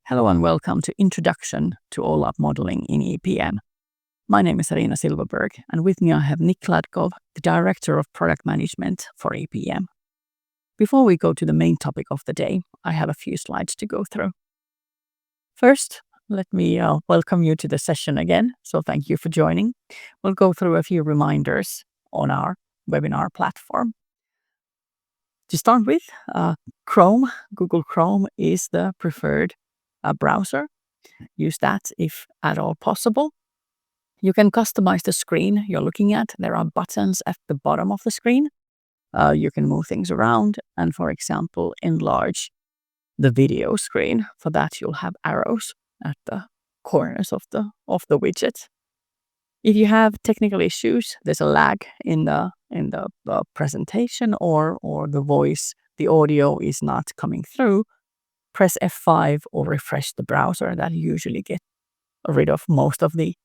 Hello and welcome to Introduction to OLAP Modeling in EPM. My name is Arina Silverberg, and with me I have Nick Ladkov, the Director of Product Management for EPM. Before we go to the main topic of the day, I have a few slides to go through. First, let me welcome you to the session again, so thank you for joining. We'll go through a few reminders on our webinar platform. To start with, Google Chrome is the preferred browser. Use that if at all possible. You can customize the screen you're looking at. There are buttons at the bottom of the screen. You can move things around and, for example, enlarge the video screen. For that, you'll have arrows at the corners of the widget. If you have technical issues, there's a lag in the presentation or the voice, the audio is not coming through, press F5 or refresh the browser. That usually gets rid of most of the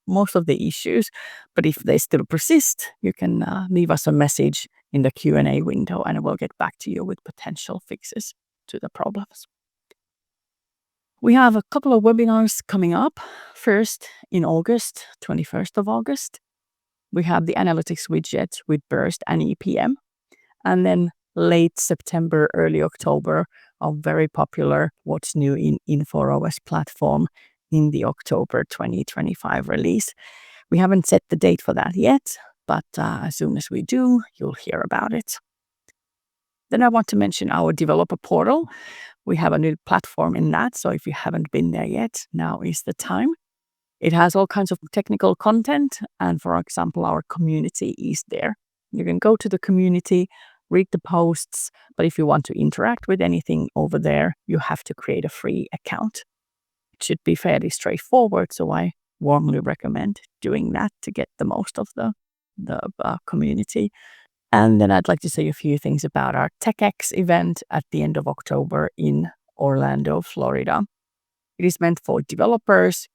issues. But if they still persist, you can leave us a message in the Q&A window and we'll get back to you with potential fixes to the problems. We have a couple of webinars coming up. First, in August, 21st of August, we have the analytics widget with Burst and EPM. And then late September, early October, a very popular What's New in Infor OS platform in the October 2025 release. We haven't set the date for that yet, but as soon as we do, you'll hear about it. Then I want to mention our developer portal. We have a new platform in that, so if you haven't been there yet, now is the time. It has all kinds of technical content, and for example, our community is there. You can go to the community, read the posts, but if you want to interact with anything over there, you have to create a free account. It should be fairly straightforward, so I warmly recommend doing that to get the most of the community. And then I'd like to say a few things about our TechX event at the end of October in Orlando, Florida. It is meant for developers,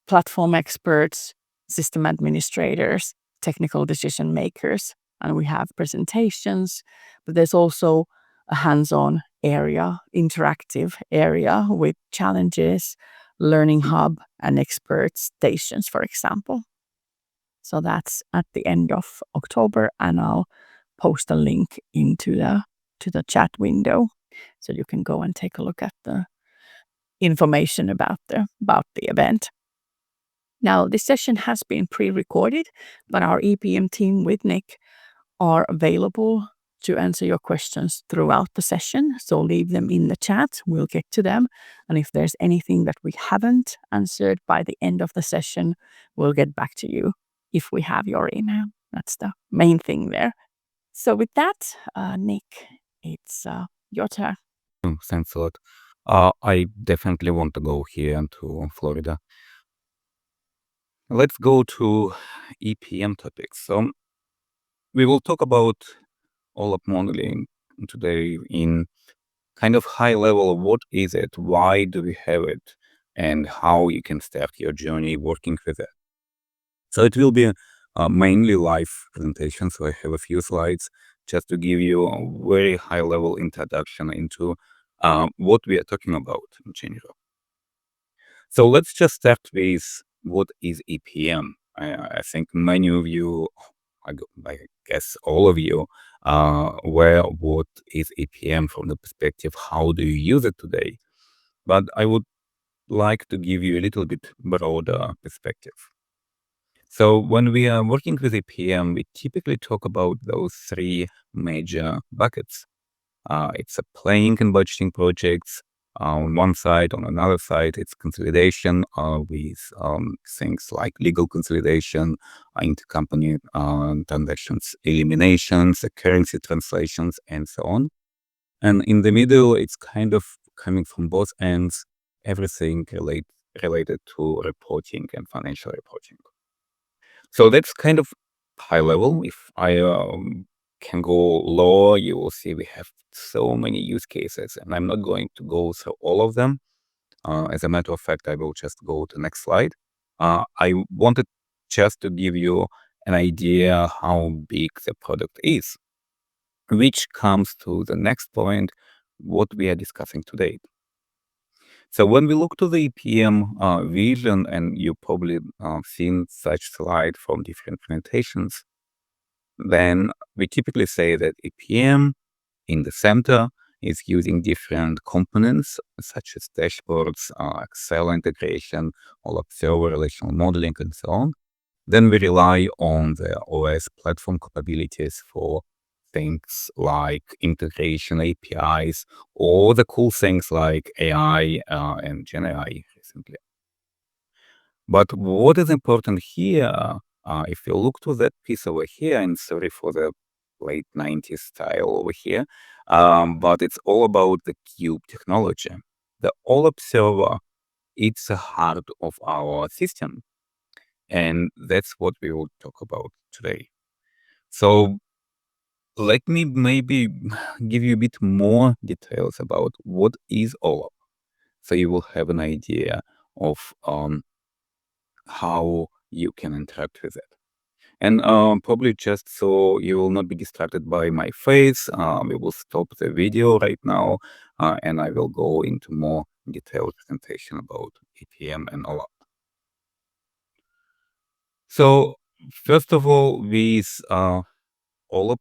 platform experts, system administrators, technical decision makers, and we have presentations, but there's also a hands-on area, interactive area with challenges, learning hub, and expert stations, for example. So that's at the end of October, and I'll post a link into the chat window so you can go and take a look at the information about the event. Now, this session has been pre-recorded, but our EPM team with Nick are available to answer your questions throughout the session. So leave them in the chat. We'll get to them. And if there's anything that we haven't answered by the end of the session, we'll get back to you if we have your email. That's the main thing there. So with that, Nick, it's your turn. Thanks a lot. I definitely want to go here to Florida. Let's go to EPM topics. So we will talk about OLAP modeling today in kind of high level. What is it? Why do we have it? And how you can start your journey working with it. So it will be mainly live presentation. So I have a few slides just to give you a very high level introduction into what we are talking about in general. So let's just start with what is EPM. I think many of you, I guess all of you, aware what is EPM from the perspective, how do you use it today? But I would like to give you a little bit broader perspective. So when we are working with EPM, we typically talk about those three major buckets. It's a planning and budgeting projects on one side. On another side, it's consolidation with things like legal consolidation, intercompany transactions, eliminations, currency translations, and so on. And in the middle, it's kind of coming from both ends, everything related to reporting and financial reporting. So that's kind of high level. If I can go lower, you will see we have so many use cases, and I'm not going to go through all of them. As a matter of fact, I will just go to the next slide. I wanted just to give you an idea how big the product is, which comes to the next point, what we are discussing today. So when we look to the EPM vision, and you probably seen such slide from different implementations, then we typically say that EPM in the center is using different components such as dashboards, Excel integration, OLAP server, relational modeling, and so on. Then we rely on the OS platform capabilities for things like integration APIs or the cool things like AI and Gen AI recently. But what is important here, if you look to that piece over here, and sorry for the late 90s style over here, but it's all about the cube technology. The OLAP server, it's the heart of our system. And that's what we will talk about today. So let me maybe give you a bit more details about what is OLAP, so you will have an idea of how you can interact with it. And probably just so you will not be distracted by my face, we will stop the video right now, and I will go into more detailed presentation about EPM and OLAP. So first of all, with OLAP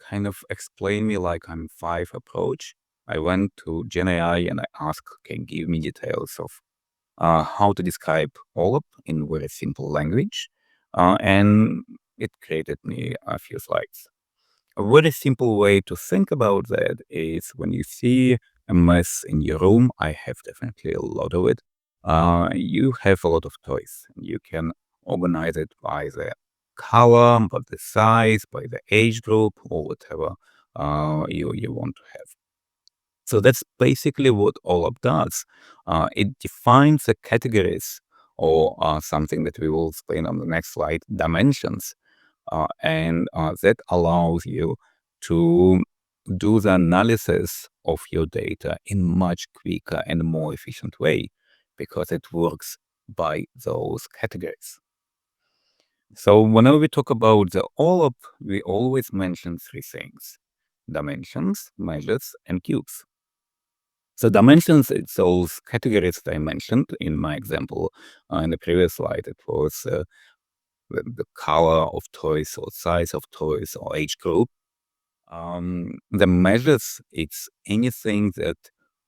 kind of explain me like I'm five approach. I went to Gen AI and I asked, can give me details of how to describe OLAP in very simple language, and it created me a few slides. A very simple way to think about that is when you see a mess in your room, I have definitely a lot of it. You have a lot of toys. You can organize it by the color, by the size, by the age group, or whatever you want to have. So that's basically what OLAP does. It defines the categories or something that we will explain on the next slide, dimensions, and that allows you to do the analysis of your data in much quicker and more efficient way because it works by those categories. So whenever we talk about the OLAP, we always mention three things: dimensions, measures, and cubes. So dimensions, it's those categories that I mentioned in my example in the previous slide. It was the color of toys or size of toys or age group. The measures, it's anything that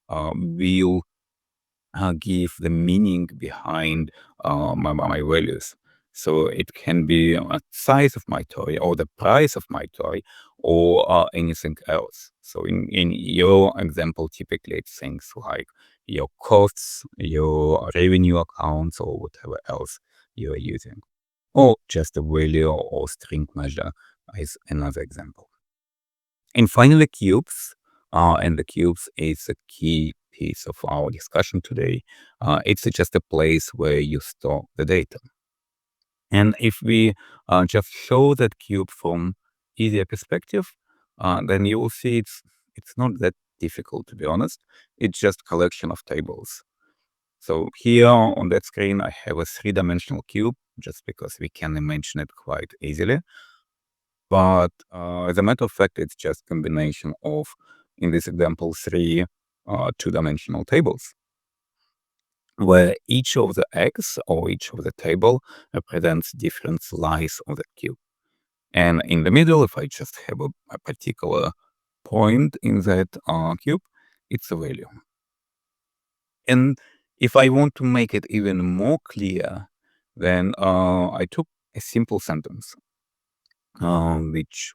will give the meaning behind my values. So it can be a size of my toy or the price of my toy or anything else. So in your example, typically it's things like your costs, your revenue accounts, or whatever else you're using. Or just a value or string measure is another example. And finally, cubes. And the cubes is a key piece of our discussion today. It's just a place where you store the data. And if we just show that cube from easier perspective, then you will see it's not that difficult, to be honest. It's just collection of tables. So here on that screen, I have a three-dimensional cube, just because we can imagine it quite easily. But as a matter of fact, it's just combination of, in this example, three two-dimensional tables, where each of the X or each of the table represents different slice of the cube. And in the middle, if I just have a particular point in that cube, it's a value. And if I want to make it even more clear, then I took a simple sentence, which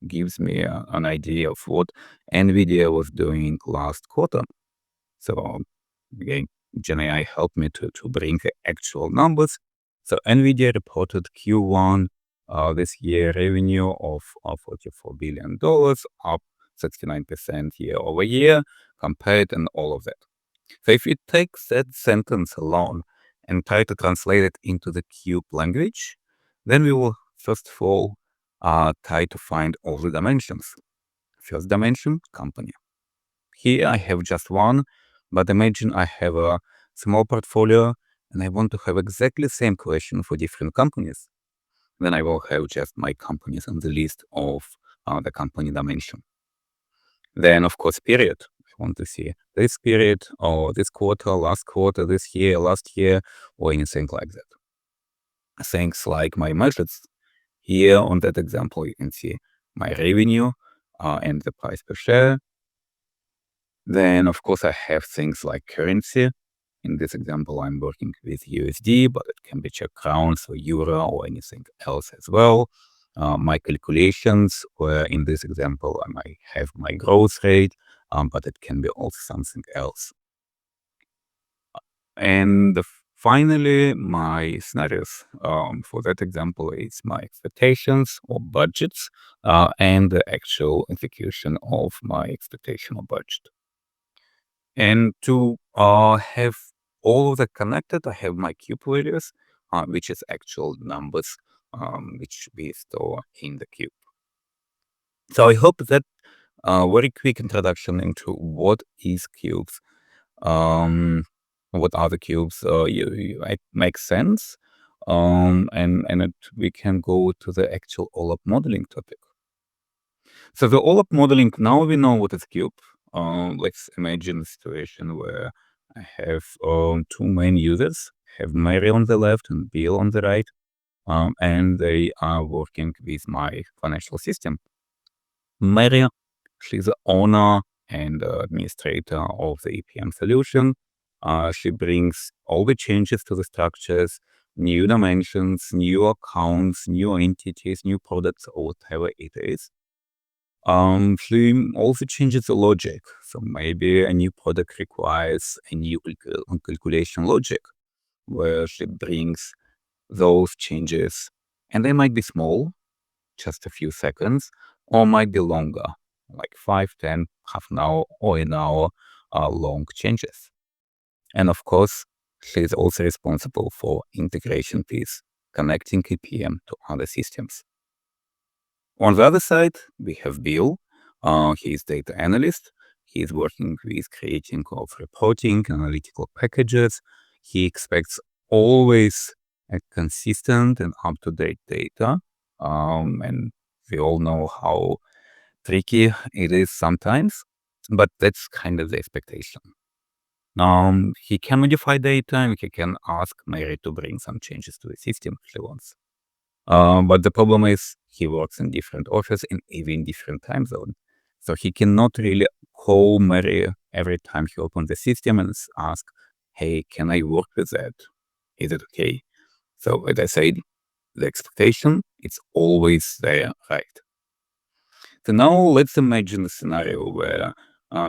gives me an idea of what NVIDIA was doing last quarter. So again, GenAI helped me to bring the actual numbers. So NVIDIA reported Q1 this year revenue of $44 billion, up 69% year over year, compared and all of that. So if you take that sentence alone and try to translate it into the cube language, then we will first of all try to find all the dimensions. First dimension, company. Here I have just one, but imagine I have a small portfolio and I want to have exactly the same question for different companies. Then I will have just my companies on the list of the company dimension. Then, of course, period. I want to see this period or this quarter, last quarter, this year, last year, or anything like that. Things like my measures. Here on that example, you can see my revenue and the price per share. Then, of course, I have things like currency. In this example, I'm working with USD, but it can be Czech crowns or euro or anything else as well. My calculations, where in this example, I might have my growth rate, but it can be also something else. And finally, my scenarios. For that example, it's my expectations or budgets and the actual execution of my expectation or budget. And to have all of that connected, I have my cube values, which is actual numbers which we store in the cube. So I hope that very quick introduction into what is cubes, what are the cubes, it makes sense, and we can go to the actual OLAP modeling topic. So the OLAP modeling, now we know what is cube. Let's imagine a situation where I have two main users, have Mary on the left and Bill on the right, and they are working with my financial system. Mary, she's the owner and administrator of the EPM solution. She brings all the changes to the structures, new dimensions, new accounts, new entities, new products, or whatever it is. She also changes the logic. So maybe a new product requires a new calculation logic, where she brings those changes, and they might be small, just a few seconds, or might be longer, like 5, 10, half an hour, or an hour long changes. And of course, she is also responsible for integration piece, connecting EPM to other systems. On the other side, we have Bill. He is data analyst. He is working with creating of reporting, analytical packages. He expects always a consistent and up-to-date data. And we all know how tricky it is sometimes, but that's kind of the expectation. He can modify data and he can ask Mary to bring some changes to the system if she wants. But the problem is he works in different office and even different time zone. So he cannot really call Mary every time he opens the system and ask, hey, can I work with that? Is it okay? So as I said, the expectation, it's always there, right? So now let's imagine a scenario where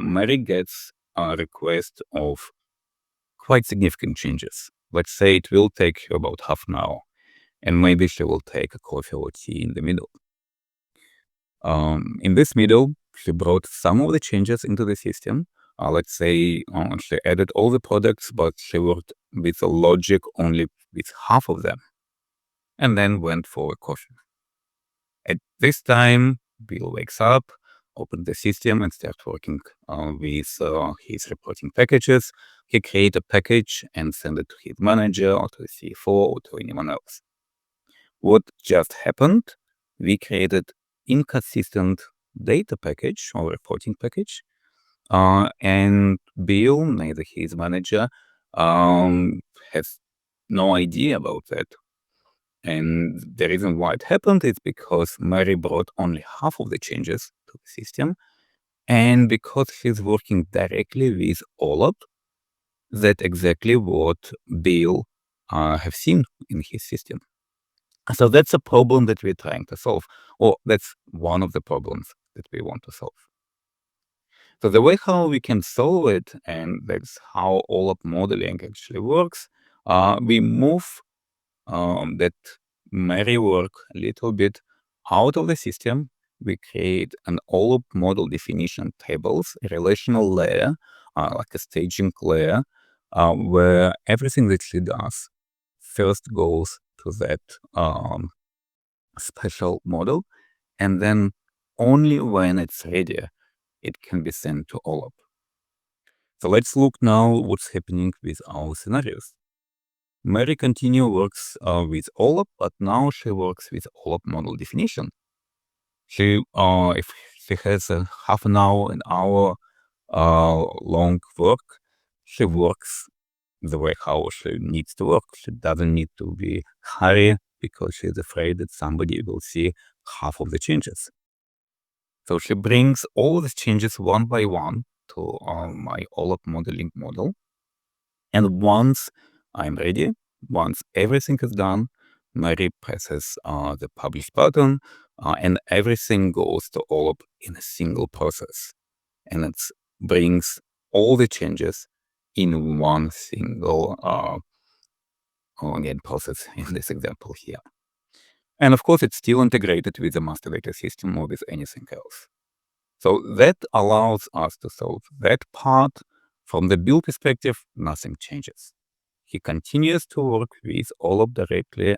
Mary gets a request of quite significant changes. Let's say it will take about half an hour, and maybe she will take a coffee or tea in the middle. In this middle, she brought some of the changes into the system. Let's say she added all the products, but she worked with the logic only with half of them, and then went for a coffee. At this time, Bill wakes up, opens the system, and starts working with his reporting packages. He creates a package and send it to his manager or to the CFO or to anyone else. What just happened? We created inconsistent data package or reporting package, and Bill, neither his manager, has no idea about that. And the reason why it happened is because Mary brought only half of the changes to the system, and because she's working directly with OLAP, that's exactly what Bill have seen in his system. So that's a problem that we're trying to solve, or that's one of the problems that we want to solve. So the way how we can solve it, and that's how OLAP modeling actually works, we move that Mary work a little bit out of the system. We create an OLAP model definition tables, a relational layer, like a staging layer, where everything that she does first goes to that special model, and then only when it's ready, it can be sent to OLAP. So let's look now what's happening with our scenarios. Mary continue works with OLAP, but now she works with OLAP model definition. She, if she has a half an hour, long work. She works the way how she needs to work. She doesn't need to be hurry because she's afraid that somebody will see half of the changes. So she brings all the changes one by one to my OLAP modeling model. And once I'm ready, once everything is done, Mary presses the publish button, and everything goes to OLAP in a single process. And it brings all the changes in one single again process in this example here. And of course, it's still integrated with the master data system or with anything else. So that allows us to solve that part. From the build perspective, nothing changes. He continues to work with OLAP directly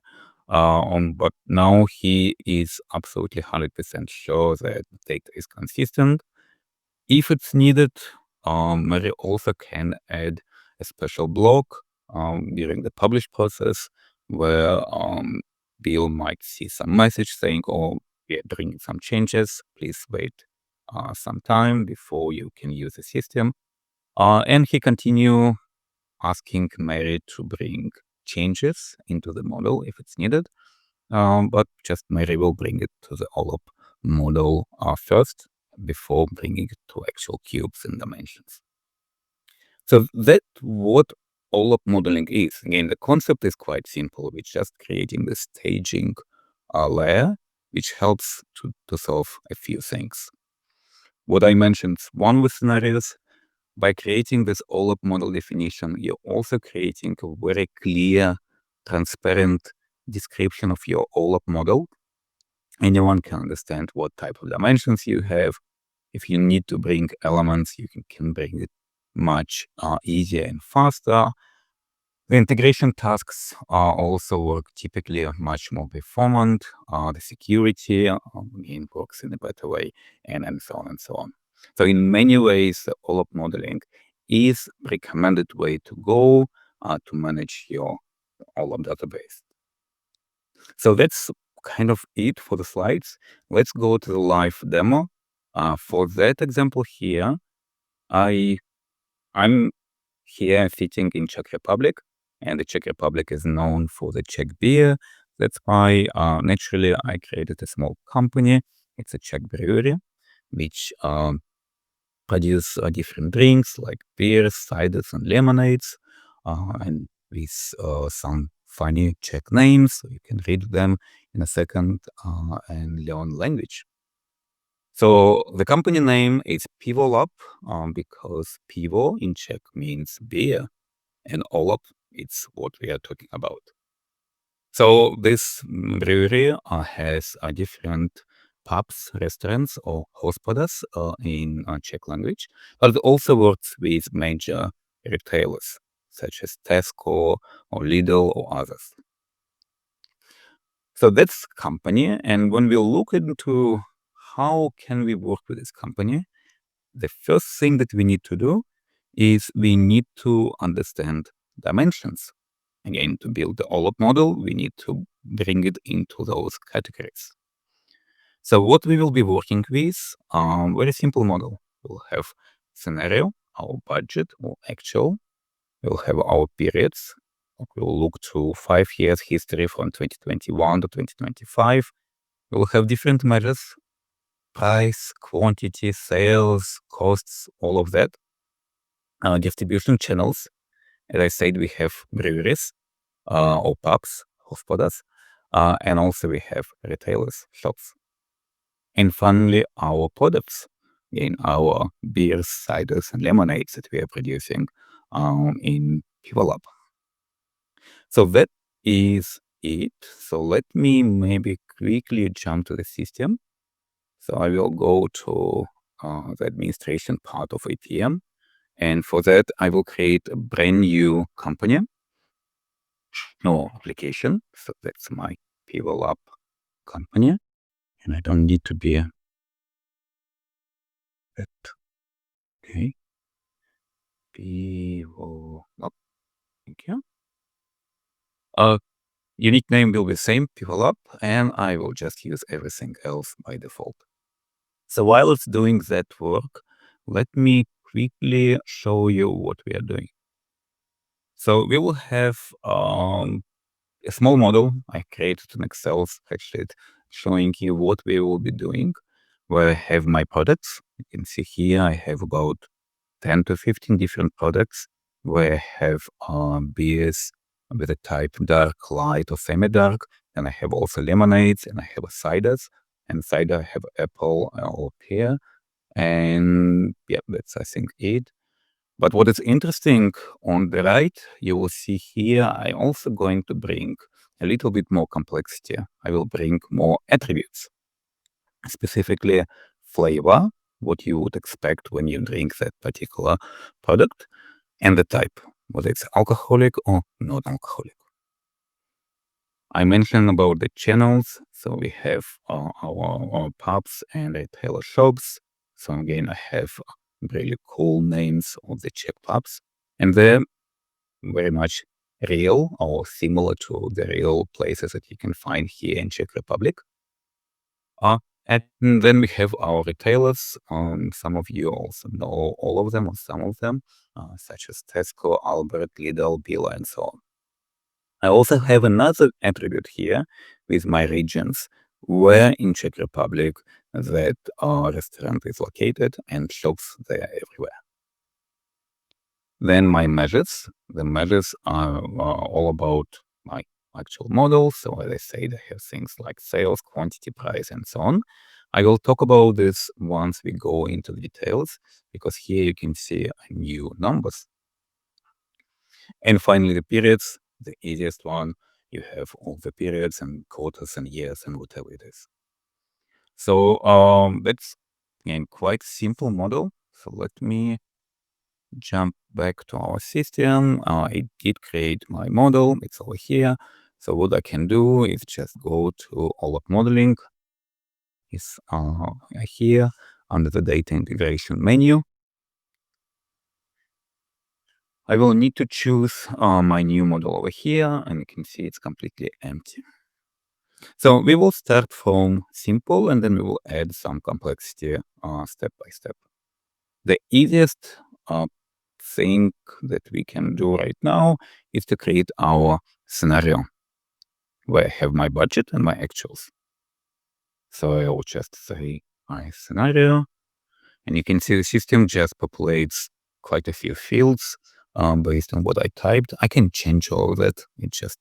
but now he is absolutely 100% sure that data is consistent. If it's needed, Mary also can add a special block during the publish process where Bill might see some message saying, "Oh, we're bringing some changes. Please wait some time before you can use the system." And he continue asking Mary to bring changes into the model if it's needed. But just Mary will bring it to the OLAP model first before bringing it to actual cubes and dimensions. So that's what OLAP modeling is. Again, the concept is quite simple. We're just creating the staging layer, which helps to solve a few things. What I mentioned, one with scenarios. By creating this OLAP model definition, you're also creating a very clear, transparent description of your OLAP model. Anyone can understand what type of dimensions you have. If you need to bring elements, you can bring it much easier and faster. The integration tasks also work typically much more performant. The security again works in a better way, and so on and so on. So in many ways, the OLAP modeling is recommended way to go to manage your OLAP database. So that's kind of it for the slides. Let's go to the live demo. For that example here, I'm here sitting in Czech Republic, and the Czech Republic is known for the Czech beer. That's why naturally I created a small company. It's a Czech brewery, which produce different drinks like beers, ciders, and lemonades, and with some funny Czech names. So you can read them in a second and learn language. So the company name is Pivo Lab because pivo in Czech means beer, and OLAP it's what we are talking about. So this brewery has different pubs, restaurants, or hospodas in Czech language, but it also works with major retailers such as Tesco or Lidl or others. So that's company, and when we look into how can we work with this company, the first thing that we need to do is we need to understand dimensions. Again, to build the OLAP model, we need to bring it into those categories. So what we will be working with, very simple model. We'll have scenario, our budget or actual. We'll have our periods. We'll look to 5 years history from 2021 to 2025. We'll have different measures, price, quantity, sales, costs, all of that. Distribution channels. As I said, we have breweries or pubs, hospodas, and also we have retailers, shops. And finally, our products, in our beers, ciders, and lemonades that we are producing in Pivolab. So that is it. So let me maybe quickly jump to the system. So I will go to the administration part of EPM. And for that, I will create a brand new company or application. So that's my Pivolab company. And I don't need to be that. Okay. Pivolab. Thank you. Unique name will be same, Pivolab, and I will just use everything else by default. So while it's doing that work, let me quickly show you what we are doing. So we will have a small model I created in Excel spreadsheet showing you what we will be doing, where I have my products. You can see here I have about 10 to 15 different products where I have beers with a type dark, light, or semi-dark. And I have also lemonades, and I have ciders. And cider I have apple or pear. And yeah, that's I think it. But what is interesting on the right, you will see here, I also going to bring a little bit more complexity. I will bring more attributes, specifically flavor, what you would expect when you drink that particular product, and the type, whether it's alcoholic or not alcoholic. I mentioned about the channels. So we have our pubs and retailer shops. So again, I have really cool names of the Czech pubs. And they're very much real or similar to the real places that you can find here in Czech Republic. And then we have our retailers. Some of you also know all of them or some of them, such as Tesco, Albert, Lidl, Billa, and so on. I also have another attribute here with my regions, where in Czech Republic that restaurant is located and shops there everywhere. Then my measures. The measures are all about my actual model. So as I said, I have things like sales, quantity, price, and so on. I will talk about this once we go into the details, because here you can see new numbers. And finally, the periods, the easiest one. You have all the periods and quarters and years and whatever it is. So that's again quite simple model. So let me jump back to our system. I did create my model. It's over here. So what I can do is just go to OLAP Modeling. It's here under the data integration menu. I will need to choose my new model over here, and you can see it's completely empty. So we will start from simple, and then we will add some complexity step by step. The easiest thing that we can do right now is to create our scenario where I have my budget and my actuals. So I will just say my scenario, and you can see the system just populates quite a few fields based on what I typed. I can change all of that. It's just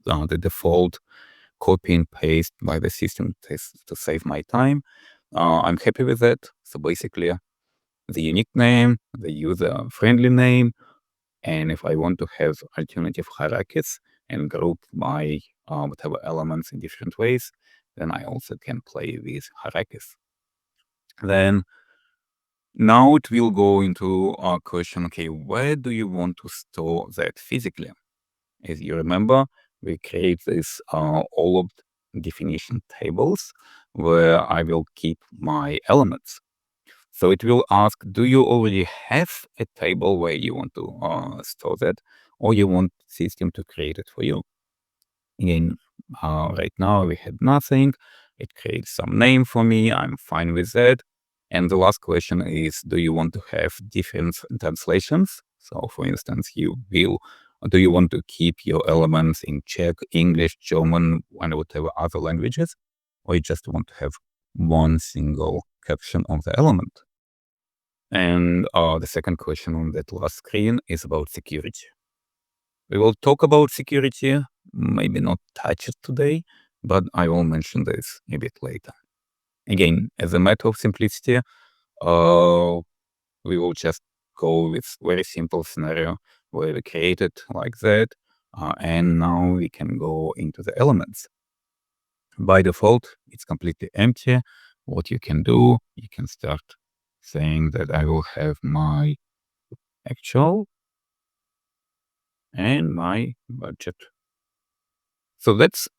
the default copy and paste by the system to save my time. I'm happy with that. So basically, the unique name, the user-friendly name, and if I want to have alternative hierarchies and group my whatever elements in different ways, then I also can play with hierarchies. Then now it will go into our question, okay, where do you want to store that physically? As you remember, we create this all of definition tables where I will keep my elements. So it will ask, do you already have a table where you want to store that, or you want system to create it for you? Again, right now we had nothing. It creates some name for me. I'm fine with that. And the last question is, do you want to have different translations? So for instance, do you want to keep your elements in Czech, English, German, and whatever other languages? Or you just want to have one single caption of the element? And the second question on that last screen is about security. We will talk about security, maybe not touch it today, but I will mention this a bit later. Again, as a matter of simplicity, we will just go with very simple scenario where we create it like that. And now we can go into the elements. By default, it's completely empty. What you can do, you can start saying that I will have my actual and my budget. So that's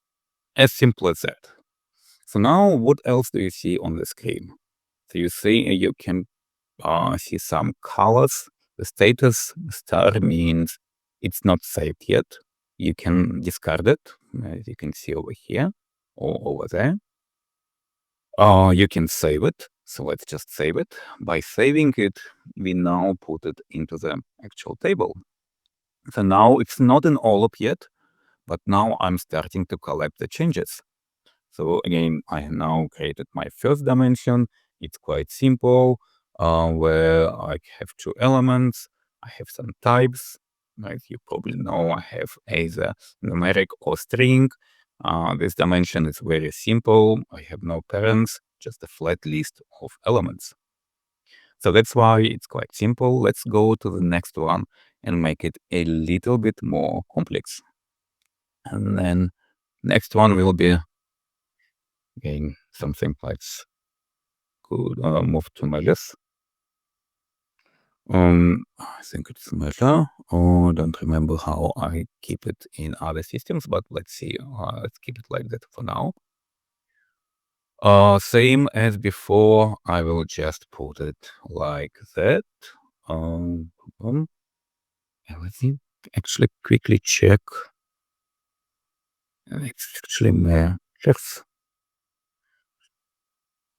as simple as that. So now what else do you see on the screen? So you see you can see some colors. The status star means it's not saved yet. You can discard it, as you can see over here or over there. You can save it. So let's just save it. By saving it, we now put it into the actual table. So now it's not in OLAP yet, but now I'm starting to collect the changes. So again, I have now created my first dimension. It's quite simple, where I have two elements. I have some types. As you probably know, I have either numeric or string. This dimension is very simple. I have no parents, just a flat list of elements. So that's why it's quite simple. Let's go to the next one and make it a little bit more complex. And then next one will be again something like could move to measures. I think it's measure. Oh, don't remember how I keep it in other systems, but let's see. Let's keep it like that for now. Same as before, I will just put it like that. And let me actually quickly check. It's actually measures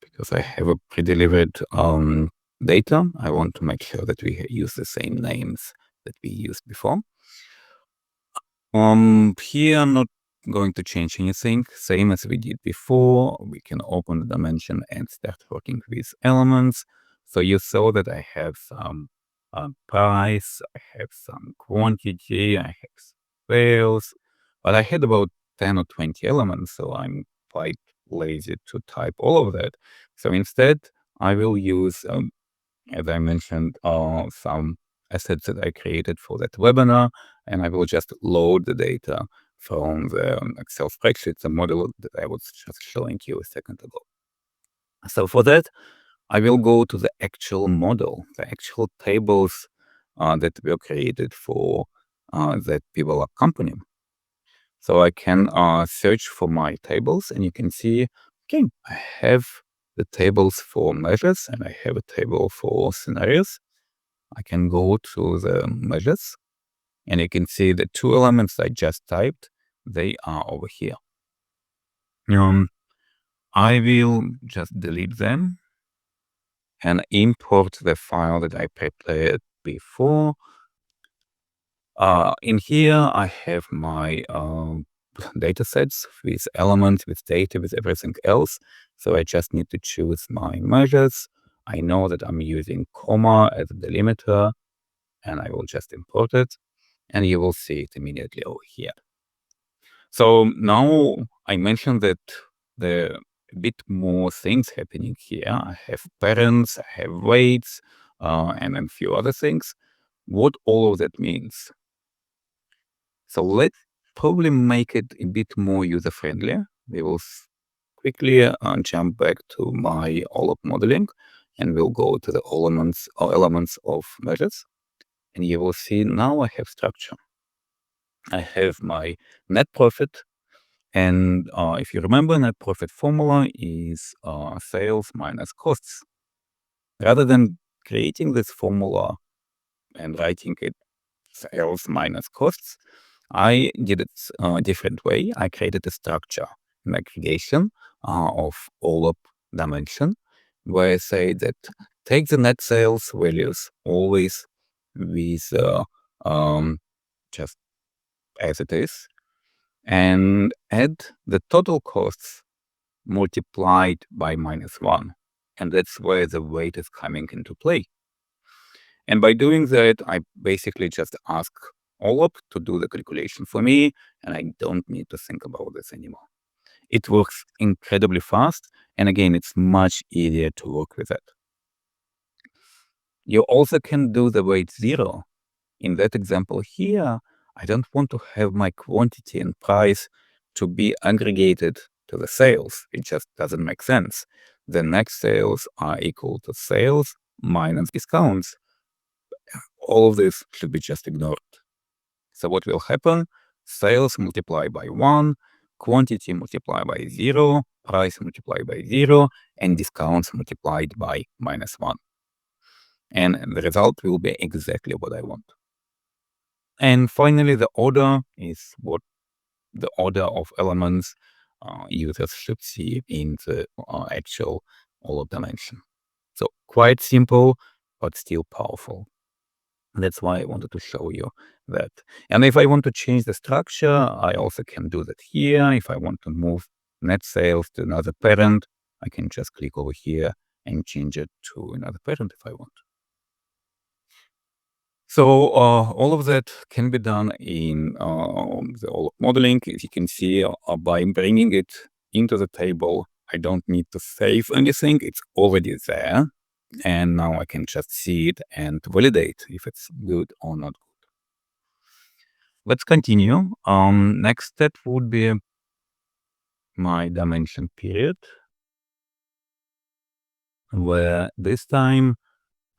because I have a pre-delivered data. I want to make sure that we use the same names that we used before. Here I'm not going to change anything. Same as we did before. We can open the dimension and start working with elements. So you saw that I have some price, I have some quantity, I have sales, but I had about 10 or 20 elements, so I'm quite lazy to type all of that. So instead, I will use, as I mentioned, some assets that I created for that webinar, and I will just load the data from the Excel spreadsheet, the model that I was just showing you a second ago. So for that, I will go to the actual model, the actual tables that were created for that Pivotal company. So I can search for my tables, and you can see, okay, I have the tables for measures, and I have a table for scenarios. I can go to the measures, and you can see the two elements I just typed, they are over here. I will just delete them and import the file that I prepared before. In here, I have my data sets with elements, with data, with everything else. So I just need to choose my measures. I know that I'm using comma as a delimiter, and I will just import it, and you will see it immediately over here. So now I mentioned that there are a bit more things happening here. I have parents, I have weights, and a few other things. What all of that means. So let's probably make it a bit more user-friendly. We will quickly jump back to my OLAP modeling, and we'll go to the elements of measures. And you will see now I have structure. I have my net profit. And if you remember, net profit formula is sales minus costs. Rather than creating this formula and writing it sales minus costs, I did it a different way. I created a structure, an aggregation of OLAP dimension, where I say that take the net sales values always with just as it is, and add the total costs multiplied by -1. And that's where the weight is coming into play. And by doing that, I basically just ask OLAP to do the calculation for me, and I don't need to think about this anymore. It works incredibly fast, and again, it's much easier to work with it. You also can do the weight 0. In that example here, I don't want to have my quantity and price to be aggregated to the sales. It just doesn't make sense. The net sales are equal to sales minus discounts. All of this should be just ignored. So what will happen? Sales multiplied by 1, quantity multiplied by 0, price multiplied by 0, and discounts multiplied by -1. And the result will be exactly what I want. And finally, the order is what the order of elements users should see in the actual OLAP dimension. quite simple, but still powerful. That's why I wanted to show you that. And if I want to change the structure, I also can do that here. If I want to move net sales to another parent, I can just click over here and change it to another parent if I want. So all of that can be done in the OLAP modeling. As you can see, by bringing it into the table, I don't need to save anything. It's already there. And now I can just see it and validate if it's good or not good. Let's continue. Next step would be my dimension period, where this time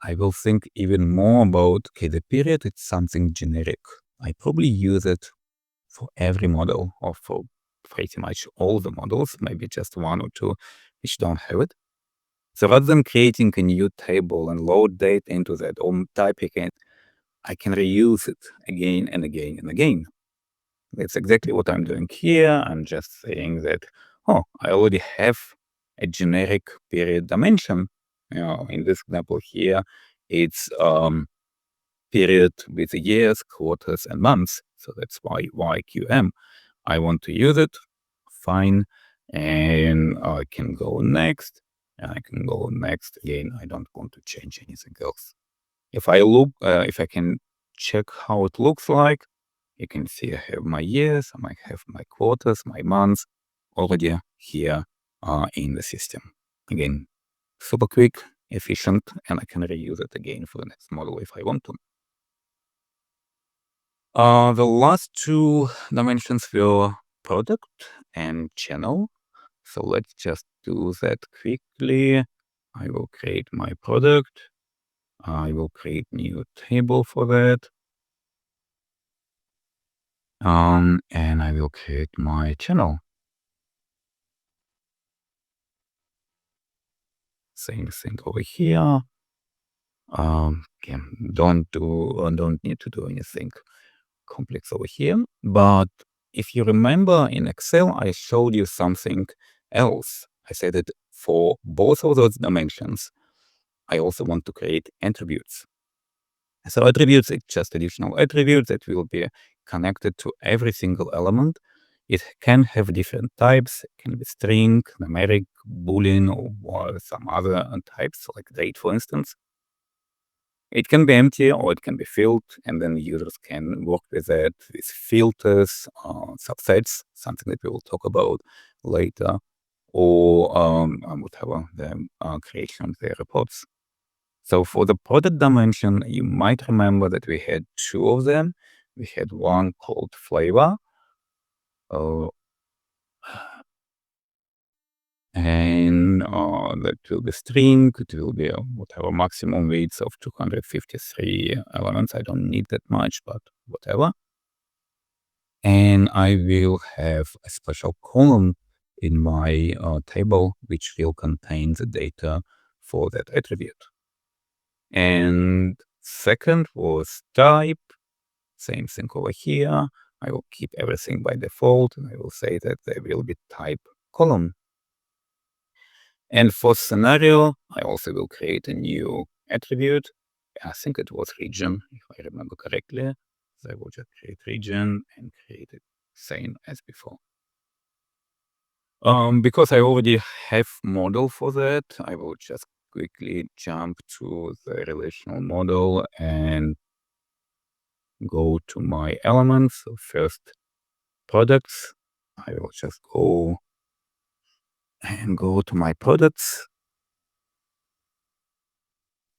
I will think even more about, okay, the period, it's something generic. I probably use it for every model or for pretty much all the models, maybe just one or two which don't have it. So rather than creating a new table and load data into that or typing it, I can reuse it again and again and again. That's exactly what I'm doing here. I'm just saying that, oh, I already have a generic period dimension. In this example here, it's period with years, quarters, and months. So that's why YQM. I want to use it. Fine. And I can go next. And I can go next again. I don't want to change anything else. If I can check how it looks like, you can see I have my years, I might have my quarters, my months already here in the system. Again, super quick, efficient, and I can reuse it again for the next model if I want to. The last two dimensions were product and channel. So let's just do that quickly. I will create my product. I will create new table for that. And I will create my channel. Same thing over here. Okay, don't need to do anything complex over here. But if you remember in Excel, I showed you something else. I said that for both of those dimensions, I also want to create attributes. So attributes, it's just additional attributes that will be connected to every single element. It can have different types. It can be string, numeric, boolean, or some other types, like date, for instance. It can be empty or it can be filled, and then users can work with it with filters, subsets, something that we will talk about later, or whatever the creation of the reports. So for the product dimension, you might remember that we had two of them. We had one called flavor, and that will be string. It will be whatever maximum weights of 253 elements. I don't need that much, but whatever. And I will have a special column in my table which will contain the data for that attribute. And second was type. Same thing over here. I will keep everything by default, and I will say that there will be type column. And for scenario, I also will create a new attribute. I think it was region, if I remember correctly. So I will just create region and create it same as before. Because I already have model for that, I will just quickly jump to the relational model and go to my elements. So first products. I will just go to my products.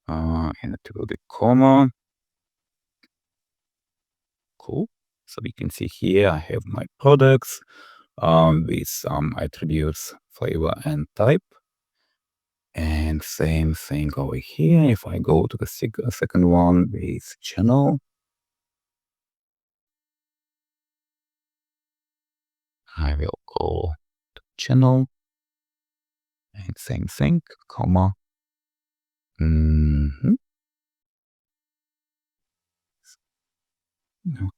And it will be comma. Cool. So we can see here I have my products with some attributes, flavor and type. And same thing over here. If I go to the second one with channel, I will go to channel and same thing, comma.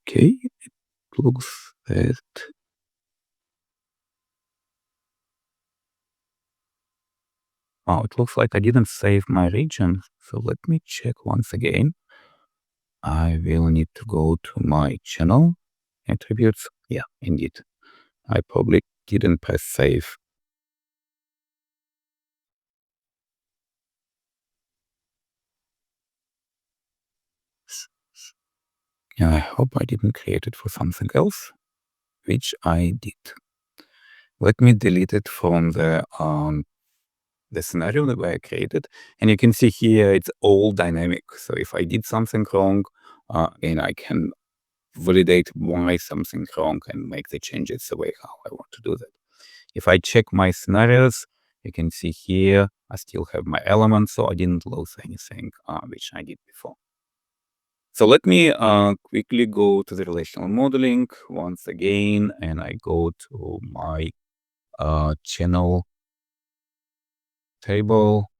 Okay, it looks that. Oh, it looks like I didn't save my region. So let me check once again. I will need to go to my channel attributes. Yeah, indeed. I probably didn't press save. I hope I didn't create it for something else, which I did. Let me delete it from the scenario that I created. And you can see here, it's all dynamic. So if I did something wrong, and I can validate why something's wrong and make the changes the way how I want to do that. If I check my scenarios, you can see here, I still have my elements, so I didn't lose anything, which I did before. So let me quickly go to the relational modeling once again, and I go to my channel table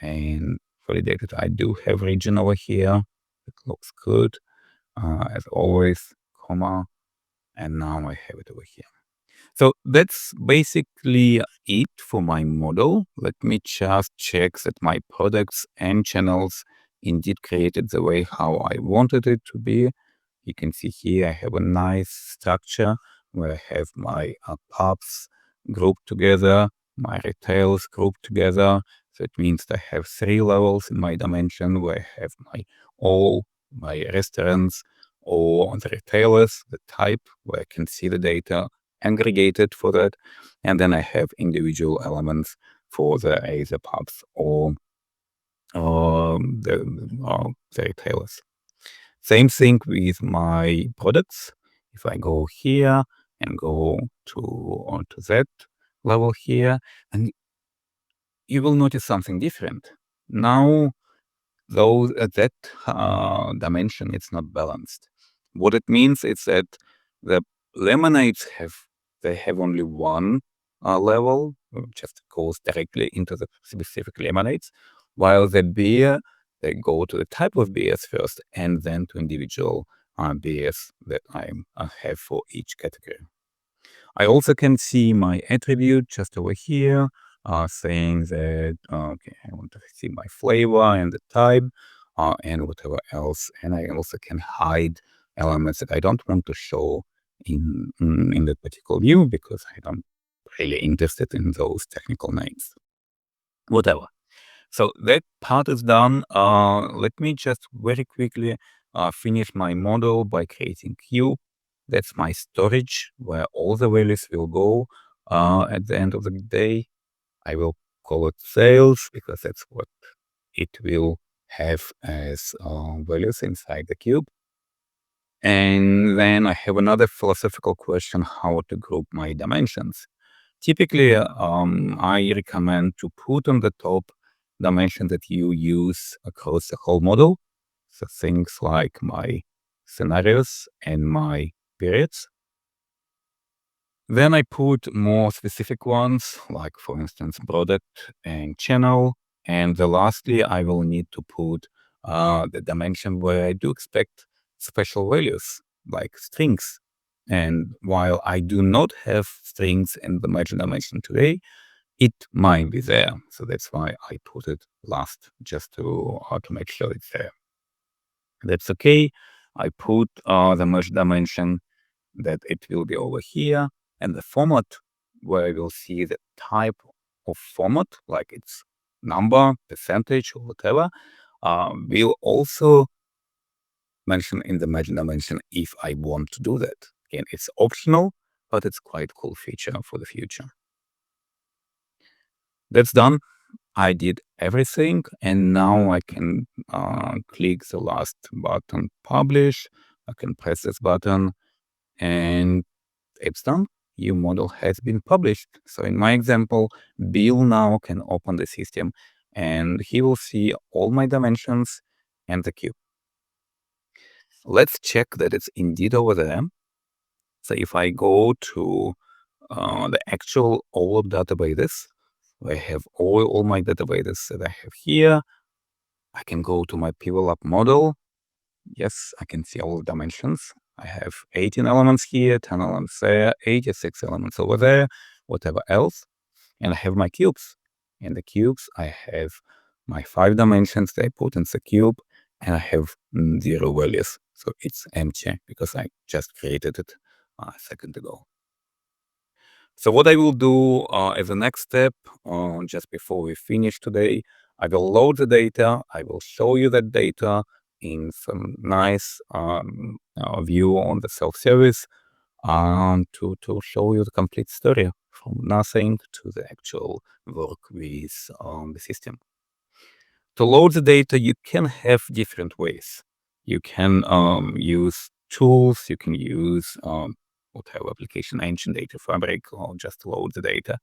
and validate it. I do have region over here. It looks good, as always, comma, and now I have it over here. So that's basically it for my model. Let me just check that my products and channels indeed created the way how I wanted it to be. You can see here I have a nice structure where I have my pubs grouped together, my retails grouped together. So it means I have 3 levels in my dimension where I have all my restaurants or the retailers, the type where I can see the data aggregated for that. And then I have individual elements for the pubs or the retailers. Same thing with my products. If I go here and go onto that level here, and you will notice something different. Now, though that dimension it's not balanced. What it means is that the lemonades have only one level, just goes directly into the specific lemonades, while the beer they go to the type of beers first and then to individual beers that I have for each category. I also can see my attribute just over here, saying that, okay, I want to see my flavor and the type, and whatever else. And I also can hide elements that I don't want to show in that particular view because I don't really interested in those technical names. Whatever. So that part is done. Let me just very quickly finish my model by creating cube. That's my storage where all the values will go. At the end of the day, I will call it sales because that's what it will have as values inside the cube. And then I have another philosophical question, how to group my dimensions. Typically, I recommend to put on the top dimension that you use across the whole model. So things like my scenarios and my periods. Then I put more specific ones, like for instance, product and channel. And lastly, I will need to put the dimension where I do expect special values, like strings. And while I do not have strings in the major dimension today, it might be there. So that's why I put it last, just to make sure it's there. That's okay. I put the merge dimension that it will be over here, and the format where I will see the type of format, like it's number, percentage, or whatever, will also mention in the merge dimension if I want to do that. Again, it's optional, but it's quite cool feature for the future. That's done. I did everything, and now I can click the last button, publish. I can press this button, and it's done. Your model has been published. So in my example, Bill now can open the system, and he will see all my dimensions and the cube. Let's check that it's indeed over there. So if I go to the actual OLAP databases, I have all my databases that I have here. I can go to my OLAP model. Yes, I can see all the dimensions. I have 18 elements here, 10 elements there, 86 elements over there, whatever else. And I have my cubes. In the cubes, I have my 5 dimensions that I put in the cube, and I have 0 values. So it's empty because I just created it a second ago. So what I will do as a next step, just before we finish today, I will load the data. I will show you that data in some nice view on the self-service to show you the complete story from nothing to the actual work with the system. To load the data, you can have different ways. You can use tools, you can use whatever application engine, data fabric, or just load the data.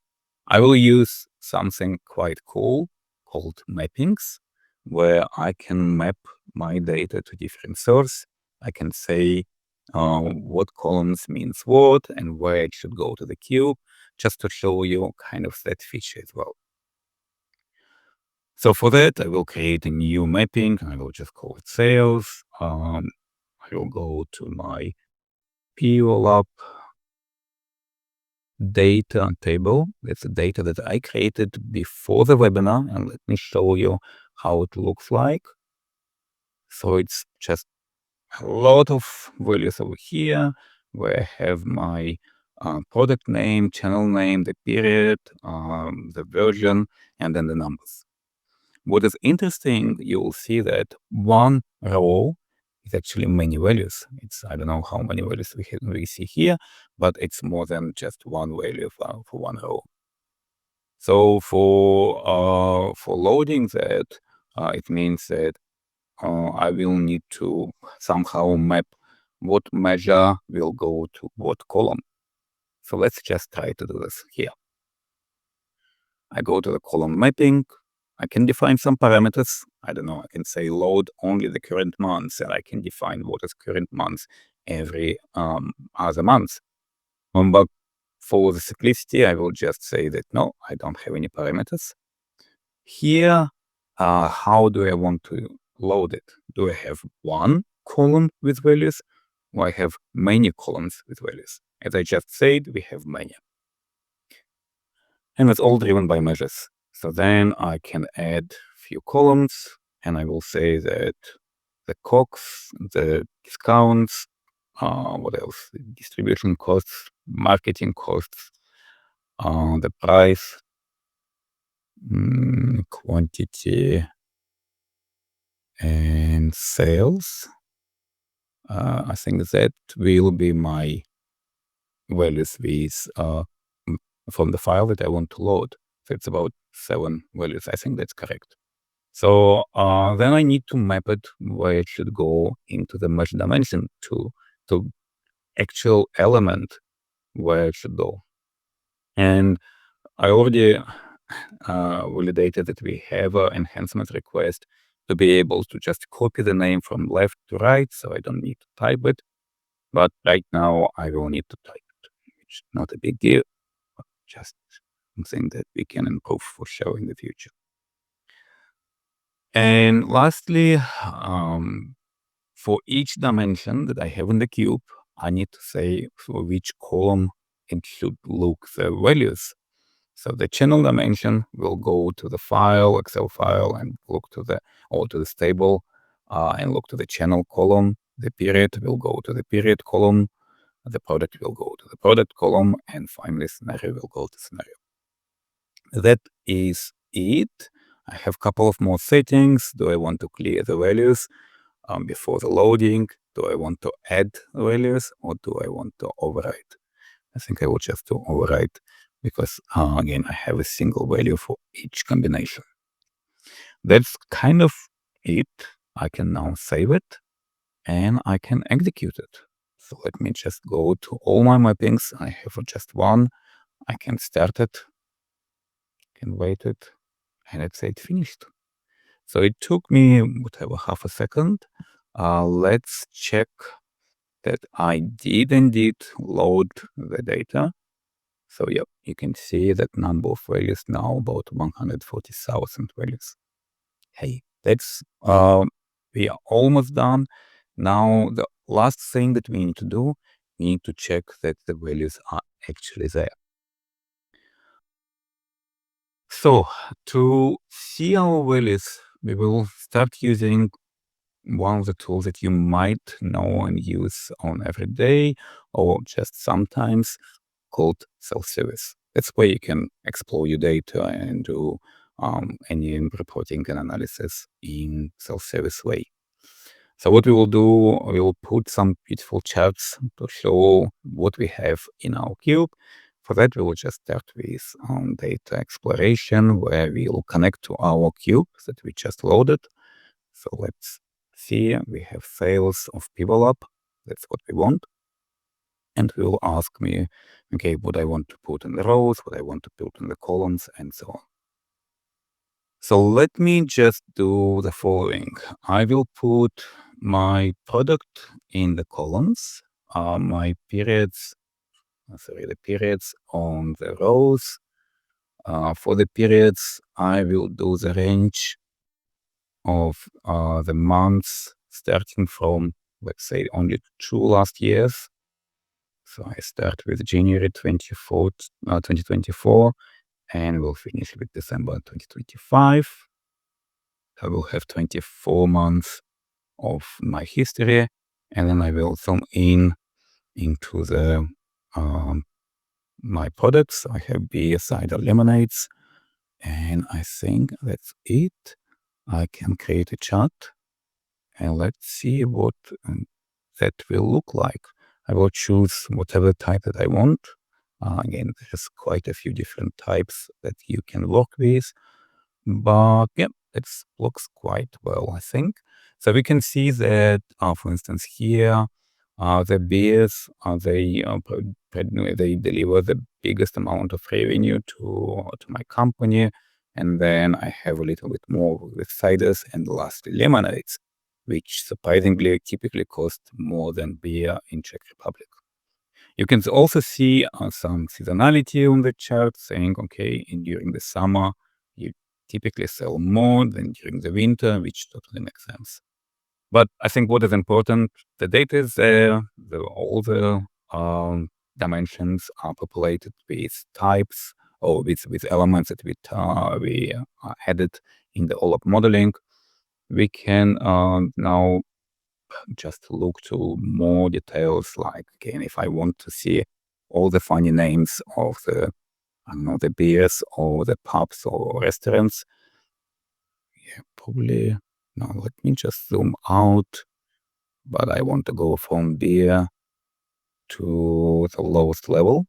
I will use something quite cool called mappings, where I can map my data to different source. I can say what columns means what and where it should go to the cube, just to show you kind of that feature as well. So for that, I will create a new mapping. I will just call it sales. I will go to my OLAP data table. That's the data that I created before the webinar. And let me show you how it looks like. So it's just a lot of values over here where I have my product name, channel name, the period, the version, and then the numbers. What is interesting, you will see that one row is actually many values. I don't know how many values we see here, but it's more than just one value for one row. So for loading that, it means that I will need to somehow map what measure will go to what column. So let's just try to do this here. I go to the column mapping. I can define some parameters. I don't know, I can say load only the current months, and I can define what is current month every other month. But for the simplicity, I will just say that no, I don't have any parameters. Here, how do I want to load it? Do I have one column with values, or I have many columns with values? As I just said, we have many. And it's all driven by measures. So then I can add few columns, and I will say that the COGS, the discounts, what else? Distribution costs, marketing costs, the price, quantity, and sales. I think that will be my values with from the file that I want to load. So it's about 7 values. I think that's correct. So then I need to map it where it should go into the mesh dimension to actual element where it should go. And I already validated that we have an enhancement request to be able to just copy the name from left to right, so I don't need to type it. But right now I will need to type it, which is not a big deal, but just something that we can improve for sure in the future. And lastly, for each dimension that I have in the cube, I need to say for which column it should look the values. So the channel dimension will go to the file, Excel file, and look to the table, and look to the channel column. The period will go to the period column. The product will go to the product column, and finally scenario will go to scenario. That is it. I have a couple of more settings. Do I want to clear the values before the loading? Do I want to add values, or do I want to override? I think I will just do override because, again, I have a single value for each combination. That's kind of it. I can now save it and I can execute it. So let me just go to all my mappings. I have just one. I can start it, can wait it, and let's say it finished. So it took me whatever half a second. Let's check that I did indeed load the data. So yeah, you can see that number of values now about 140,000 values. Hey, that's we are almost done. Now the last thing that we need to do, we need to check that the values are actually there. So to see our values, we will start using one of the tools that you might know and use on every day or just sometimes, called self-service. That's where you can explore your data and do any reporting and analysis in self-service way. So what we will do, we will put some beautiful charts to show what we have in our cube. For that, we will just start with data exploration, where we will connect to our cube that we just loaded. So let's see, we have sales of PeopleUp. That's what we want. And we will ask me, okay, what I want to put in the rows, what I want to put in the columns, and so on. So let me just do the following. I will put my product in the columns, my periods, the periods on the rows. For the periods, I will do the range of the months starting from, let's say, only 2 last years. So I start with January 24th, 2024, and we'll finish with December 2025. I will have 24 months of my history, and then I will zoom in into the my products. I have beer, cider, lemonades, and I think that's it. I can create a chart, and let's see what that will look like. I will choose whatever type that I want. Again, there's quite a few different types that you can work with, but yeah, it looks quite well, I think. So we can see that, for instance, here, the beers, they deliver the biggest amount of revenue to my company, and then I have a little bit more with ciders, and lastly lemonades, which surprisingly typically cost more than beer in Czech Republic. You can also see some seasonality on the chart, saying, okay, during the summer, you typically sell more than during the winter, which totally makes sense. But I think what is important, the data is there, all the dimensions are populated with types or with elements that we added in the OLAP modeling. We can now just look to more details, like, again, if I want to see all the funny names of the, I don't know, the beers or the pubs or restaurants, yeah, probably, now let me just zoom out, but I want to go from beer to the lowest level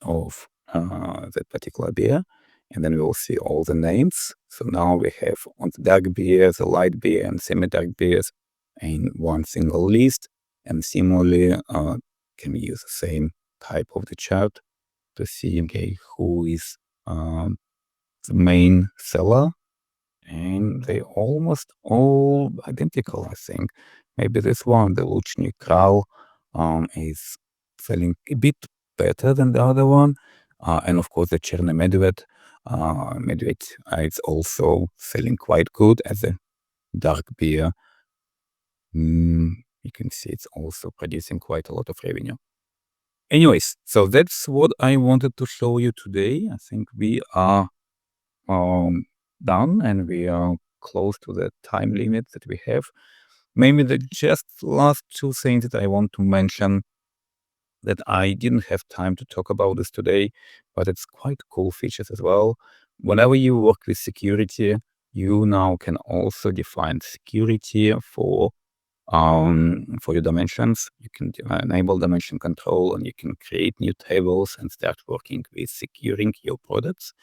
of that particular beer, and then we will see all the names. So now we have on the dark beer, the light beer, and semi-dark beers in one single list. And similarly, can we use the same type of the chart to see, okay, who is the main seller, and they almost all identical, I think. Maybe this one, the Luchny Kral, is selling a bit better than the other one. And of course, the Cherny Medved, it's also selling quite good as a dark beer. You can see it's also producing quite a lot of revenue. Anyways, so that's what I wanted to show you today. I think we are done, and we are close to the time limit that we have. Maybe the just last two things that I want to mention that I didn't have time to talk about this today, but it's quite cool features as well. Whenever you work with security, you now can also define security for your dimensions. You can enable dimension control, and you can create new tables and start working with securing your products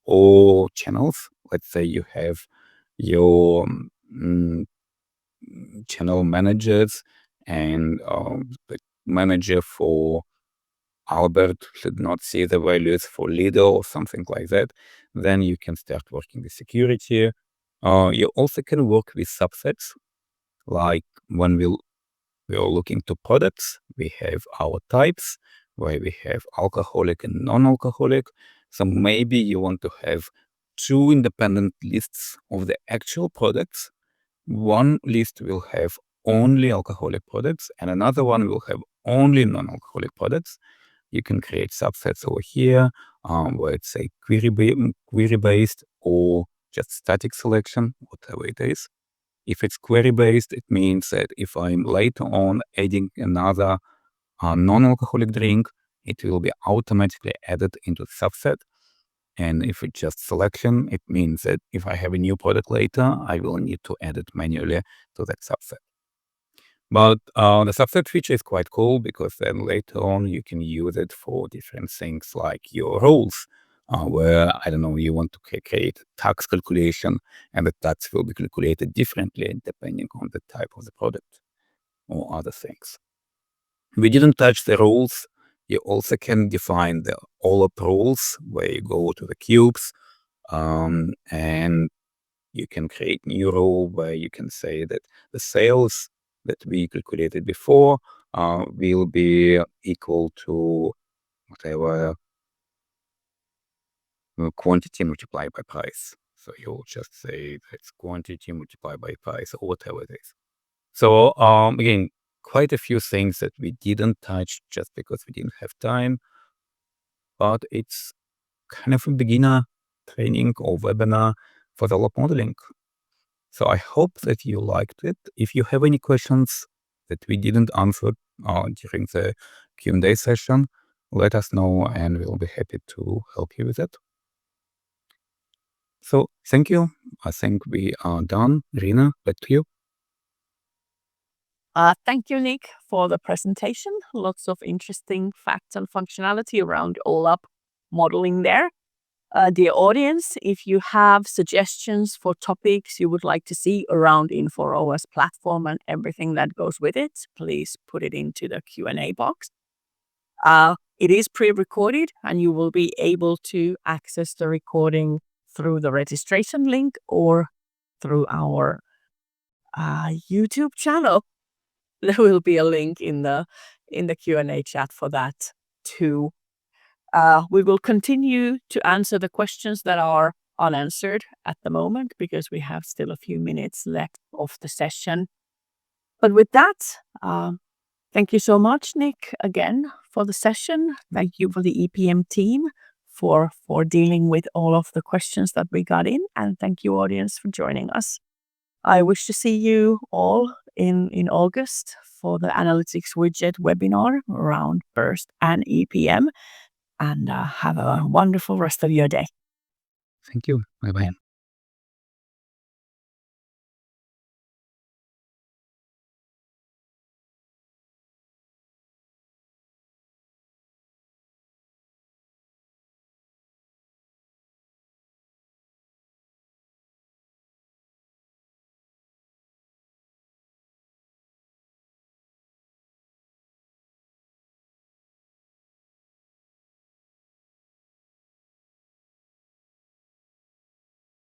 or channels. Let's say you have your channel managers, and the manager for Albert should not see the values for Lidl or something like that. Then you can start working with security. You also can work with subsets, like when we are looking to products, we have our types, where we have alcoholic and non-alcoholic. So maybe you want to have two independent lists of the actual products. One list will have only alcoholic products, and another one will have only non-alcoholic products. You can create subsets over here, where it's a query-based or just static selection, whatever it is. If it's query-based, it means that if I'm later on adding another non-alcoholic drink, it will be automatically added into the subset. And if it's just selection, it means that if I have a new product later, I will need to add it manually to that subset. But the subset feature is quite cool because then later on you can use it for different things like your rules, where, I don't know, you want to create tax calculation and the tax will be calculated differently depending on the type of the product or other things. We didn't touch the rules. You also can define the OLAP rules where you go to the cubes and you can create new rule where you can say that the sales that we calculated before will be equal to whatever quantity multiplied by price. So you'll just say that's quantity multiplied by price or whatever it is. So again, quite a few things that we didn't touch just because we didn't have time, but it's kind of a beginner training or webinar for the OLAP modeling. So I hope that you liked it. If you have any questions that we didn't answer during the Q&A session, let us know and we'll be happy to help you with it. So thank you. I think we are done. Rina, back to you. Thank you, Nick, for the presentation. Lots of interesting facts and functionality around OLAP modeling there. Dear audience, if you have suggestions for topics you would like to see around Infor OS platform and everything that goes with it, please put it into the Q&A box. It is pre-recorded and you will be able to access the recording through the registration link or through our YouTube channel. There will be a link in the Q&A chat for that too. We will continue to answer the questions that are unanswered at the moment because we have still a few minutes left of the session. But with that, thank you so much, Nick, again for the session. Thank you for the EPM team for dealing with all of the questions that we got in. And thank you, audience, for joining us. I wish to see you all in August for the Analytics Widget webinar around Burst and EPM. And have a wonderful rest of your day. Thank you. Bye-bye.